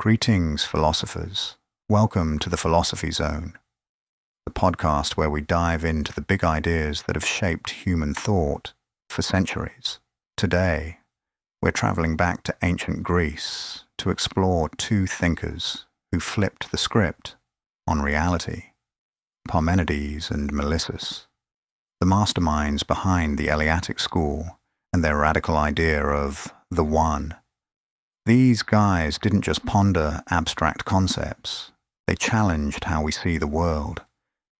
Greetings, philosophers. Welcome to the Philosophy Zone, the podcast where we dive into the big ideas that have shaped human thought for centuries. Today, we're traveling back to ancient Greece to explore two thinkers who flipped the script on reality, Parmenides and Melissus, the masterminds behind the Eleatic school and their radical idea of the One. These guys didn't just ponder abstract concepts, they challenged how we see the world,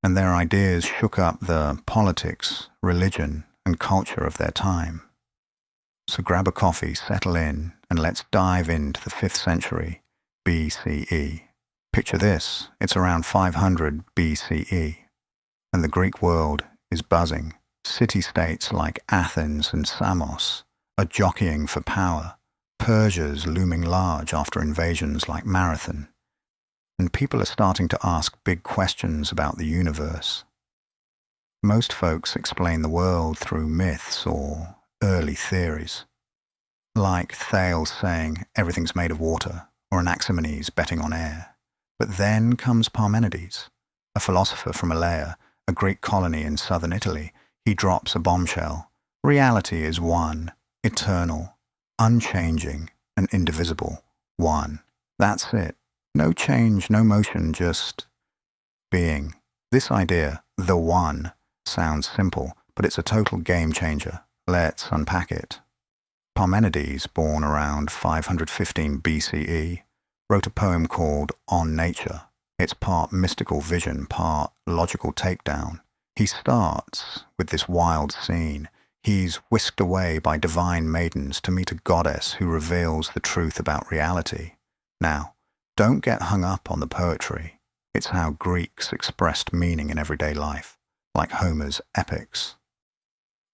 and their ideas shook up the politics, religion, and culture of their time. So grab a coffee, settle in, and let's dive into the 5th century BCE. Picture this, it's around 500 BCE, and the Greek world is buzzing. City-states like Athens and Samos are jockeying for power. Persia's looming large after invasions like Marathon, and people are starting to ask big questions about the universe. Most folks explain the world through myths or early theories, like Thales saying everything's made of water, or Anaximenes betting on air. But then comes Parmenides, a philosopher from Elea, a Greek colony in southern Italy. He drops a bombshell. Reality is one, eternal, unchanging and indivisible, one. That's it. No change, no motion, just being. This idea, the One, sounds simple, but it's a total game changer. Let's unpack it. Parmenides, born around 515 BCE, wrote a poem called On Nature. It's part mystical vision, part logical takedown. He starts with this wild scene. He's whisked away by divine maidens to meet a goddess who reveals the truth about reality. Now, don't get hung up on the poetry. It's how Greeks expressed meaning in everyday life, like Homer's epics.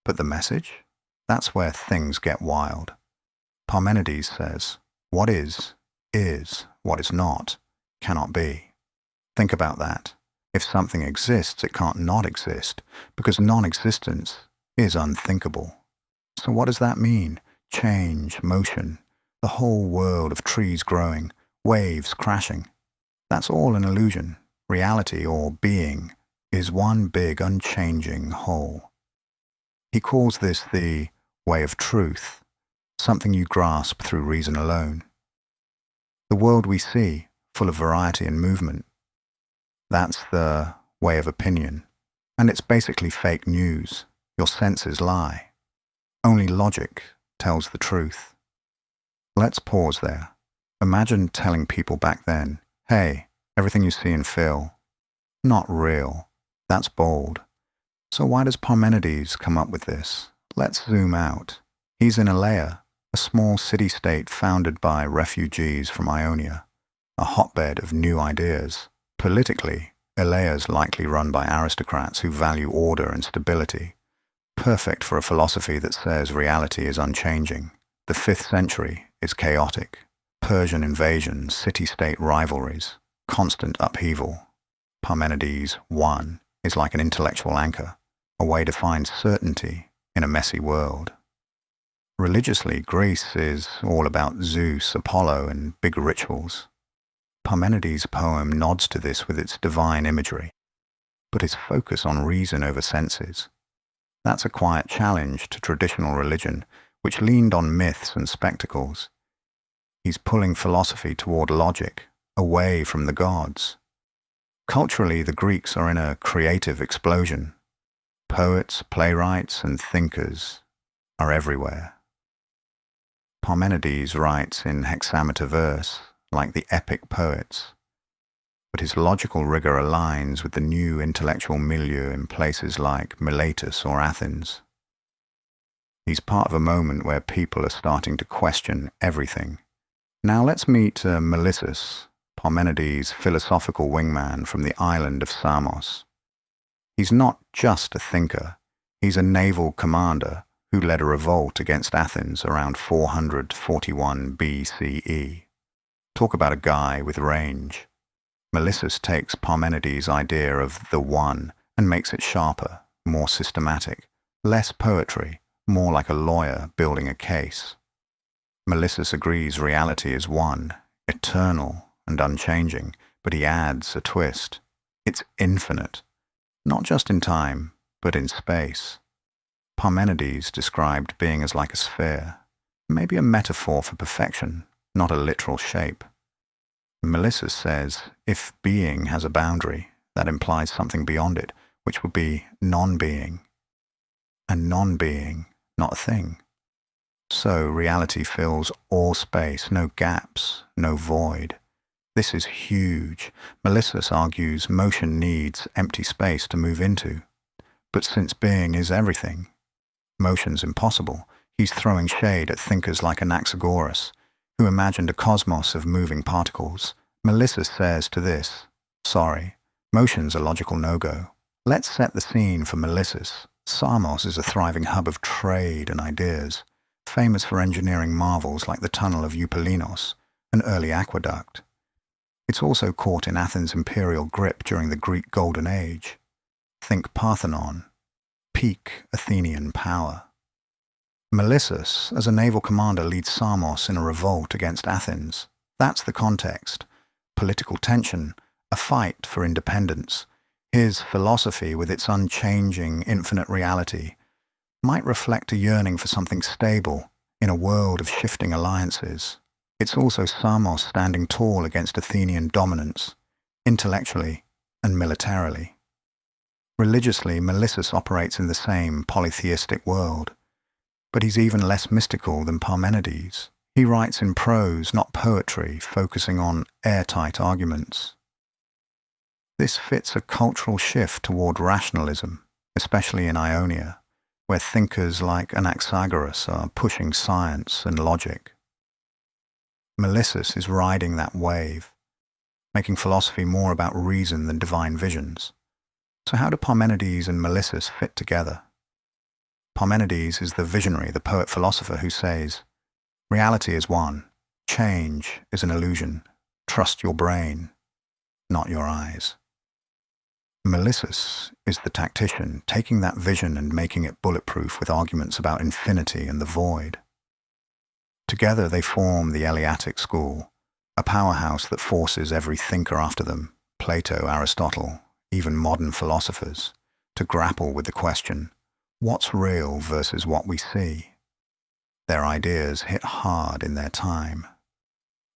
But the message? That's where things get wild. Parmenides says, what is. What is not, cannot be. Think about that. If something exists, it can't not exist, because non-existence is unthinkable. So what does that mean? Change, motion, the whole world of trees growing, waves crashing. That's all an illusion. Reality, or being, is one big unchanging whole. He calls this the way of truth, something you grasp through reason alone. The world we see, full of variety and movement, that's the way of opinion, and it's basically fake news. Your senses lie. Only logic tells the truth. Let's pause there. Imagine telling people back then, hey, everything you see and feel, not real. That's bold. So why does Parmenides come up with this? Let's zoom out. He's in Elea, a small city-state founded by refugees from Ionia, a hotbed of new ideas. Politically, Elea's likely run by aristocrats who value order and stability. Perfect for a philosophy that says reality is unchanging. The 5th century is chaotic. Persian invasions, city-state rivalries, constant upheaval. Parmenides' One is like an intellectual anchor, a way to find certainty in a messy world. Religiously, Greece is all about Zeus, Apollo, and big rituals. Parmenides' poem nods to this with its divine imagery, but his focus on reason over senses. That's a quiet challenge to traditional religion, which leaned on myths and spectacles. He's pulling philosophy toward logic, away from the gods. Culturally, the Greeks are in a creative explosion. Poets, playwrights, and thinkers are everywhere. Parmenides writes in hexameter verse, like the epic poets, but his logical rigor aligns with the new intellectual milieu in places like Miletus or Athens. He's part of a moment where people are starting to question everything. Now let's meet Melissus, Parmenides' philosophical wingman from the island of Samos. He's not just a thinker, he's a naval commander who led a revolt against Athens around 441 BCE. Talk about a guy with range. Melissus takes Parmenides' idea of the One and makes it sharper, more systematic, less poetry, more like a lawyer building a case. Melissus agrees reality is one, eternal and unchanging, but he adds a twist. It's infinite, not just in time, but in space. Parmenides described being as like a sphere, maybe a metaphor for perfection, not a literal shape. Melissus says, if being has a boundary, that implies something beyond it, which would be non-being. And non-being, not a thing. So reality fills all space, no gaps, no void. This is huge. Melissus argues motion needs empty space to move into. But since being is everything, motion's impossible. He's throwing shade at thinkers like Anaxagoras, who imagined a cosmos of moving particles. Melissus says to this, sorry, motion's a logical no-go. Let's set the scene for Melissus. Samos is a thriving hub of trade and ideas, famous for engineering marvels like the tunnel of Eupalinos, an early aqueduct. It's also caught in Athens' imperial grip during the Greek Golden Age. Think Parthenon, peak Athenian power. Melissus, as a naval commander, leads Samos in a revolt against Athens. That's the context. Political tension, a fight for independence. His philosophy, with its unchanging, infinite reality, might reflect a yearning for something stable in a world of shifting alliances. It's also Samos standing tall against Athenian dominance, intellectually and militarily. Religiously, Melissus operates in the same polytheistic world, but he's even less mystical than Parmenides. He writes in prose, not poetry, focusing on airtight arguments. This fits a cultural shift toward rationalism, especially in Ionia, where thinkers like Anaxagoras are pushing science and logic. Melissus is riding that wave, making philosophy more about reason than divine visions. So how do Parmenides and Melissus fit together? Parmenides is the visionary, the poet-philosopher who says, reality is one, change is an illusion, trust your brain, not your eyes. Melissus is the tactician, taking that vision and making it bulletproof with arguments about infinity and the void. Together they form the Eleatic school, a powerhouse that forces every thinker after them, Plato, Aristotle, even modern philosophers, to grapple with the question, what's real versus what we see? Their ideas hit hard in their time.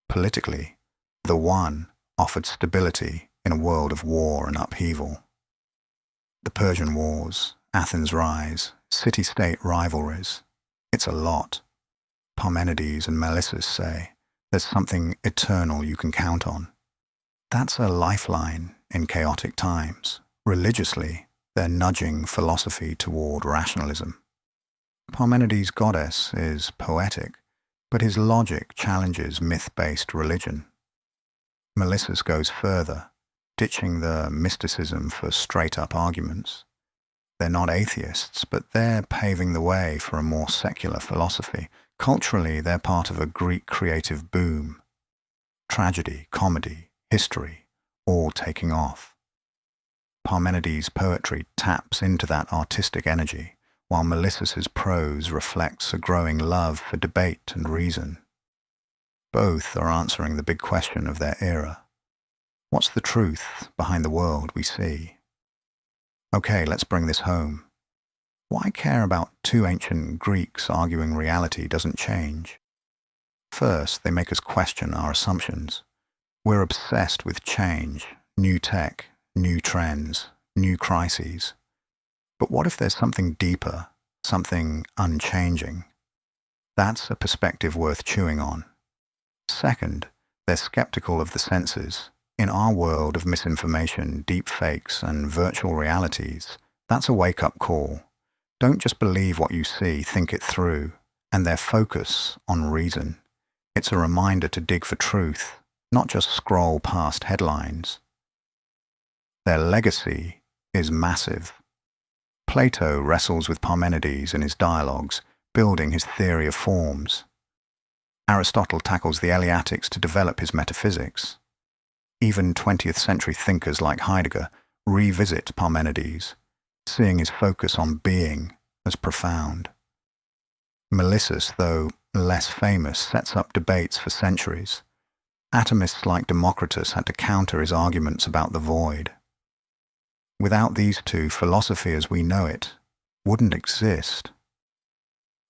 Politically, the one offered stability in a world of war and upheaval. The Persian Wars, Athens' rise, city-state rivalries, it's a lot. Parmenides and Melissus say, there's something eternal you can count on. That's a lifeline in chaotic times. Religiously, they're nudging philosophy toward rationalism. Parmenides' goddess is poetic, but his logic challenges myth-based religion. Melissus goes further, ditching the mysticism for straight-up arguments. They're not atheists, but they're paving the way for a more secular philosophy. Culturally, they're part of a Greek creative boom. Tragedy, comedy, history, all taking off. Parmenides' poetry taps into that artistic energy, while Melissus's prose reflects a growing love for debate and reason. Both are answering the big question of their era. What's the truth behind the world we see? Okay, let's bring this home. Why care about two ancient Greeks arguing reality doesn't change? First, they make us question our assumptions. We're obsessed with change, new tech, new trends, new crises. But what if there's something deeper, something unchanging? That's a perspective worth chewing on. Second, they're skeptical of the senses. In our world of misinformation, deepfakes, and virtual realities, that's a wake-up call. Don't just believe what you see, think it through. And their focus on reason. It's a reminder to dig for truth, not just scroll past headlines. Their legacy is massive. Plato wrestles with Parmenides in his dialogues, building his theory of forms. Aristotle tackles the Eleatics to develop his metaphysics. Even 20th century thinkers like Heidegger revisit Parmenides, seeing his focus on being as profound. Melissus, though less famous, sets up debates for centuries. Atomists like Democritus had to counter his arguments about the void. Without these two, philosophy as we know it wouldn't exist.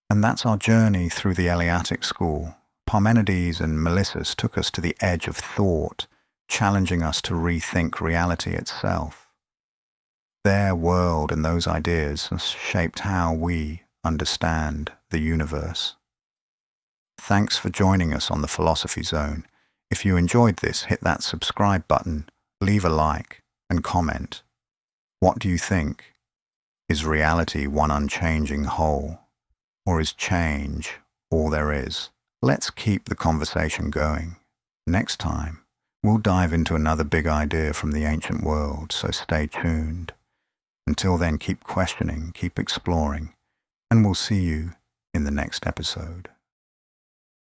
And that's our journey through the Eleatic school. Parmenides and Melissus took us to the edge of thought, challenging us to rethink reality itself. Their world and those ideas have shaped how we understand the universe. Thanks for joining us on the Philosophy Zone. If you enjoyed this, hit that subscribe button, leave a like, and comment. What do you think? Is reality one unchanging whole? Or is change all there is? Let's keep the conversation going. Next time, we'll dive into another big idea from the ancient world, so stay tuned. Until then, keep questioning, keep exploring, and we'll see you in the next episode.